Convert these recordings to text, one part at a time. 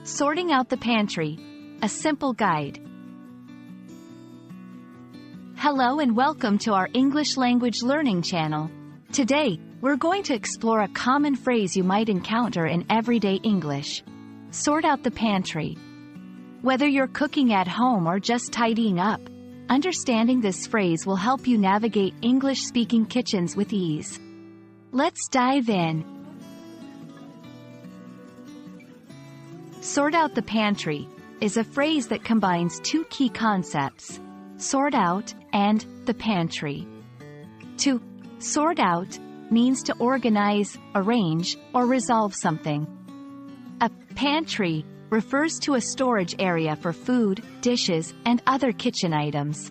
Sorting Out the Pantry, a simple guide. Hello and welcome to our English language learning channel. Today, we're going to explore a common phrase you might encounter in everyday English. Sort out the pantry. Whether you're cooking at home or just tidying up, understanding this phrase will help you navigate English-speaking kitchens with ease. Let's dive in. Sort out the pantry is a phrase that combines two key concepts: sort out and the pantry. To sort out means to organize, arrange, or resolve something. A pantry refers to a storage area for food, dishes, and other kitchen items.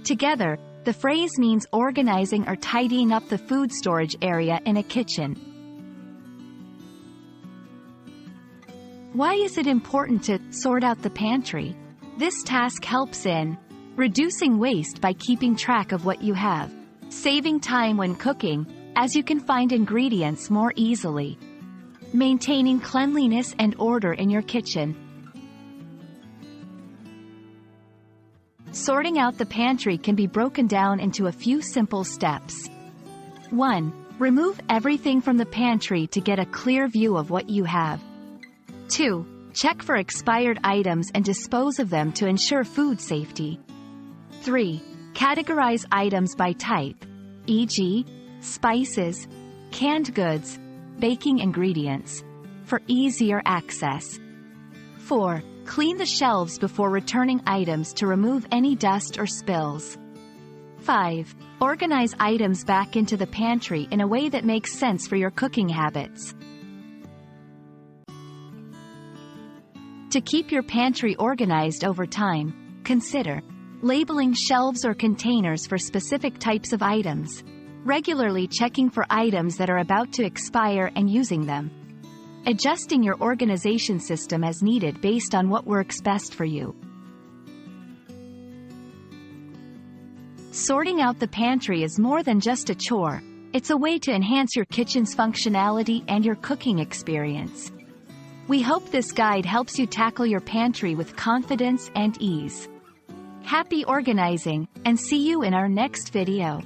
Together, the phrase means organizing or tidying up the food storage area in a kitchen. Why is it important to sort out the pantry? This task helps in reducing waste by keeping track of what you have, saving time when cooking, as you can find ingredients more easily, maintaining cleanliness and order in your kitchen. Sorting out the pantry can be broken down into a few simple steps. 1. Remove everything from the pantry to get a clear view of what you have. 2. Check for expired items and dispose of them to ensure food safety. 3. Categorize items by type, e.g., spices, canned goods, baking ingredients, for easier access. 4. Clean the shelves before returning items to remove any dust or spills. 5. Organize items back into the pantry in a way that makes sense for your cooking habits. To keep your pantry organized over time, consider labeling shelves or containers for specific types of items, regularly checking for items that are about to expire and using them, adjusting your organization system as needed based on what works best for you. Sorting out the pantry is more than just a chore. It's a way to enhance your kitchen's functionality and your cooking experience. We hope this guide helps you tackle your pantry with confidence and ease. Happy organizing, and see you in our next video.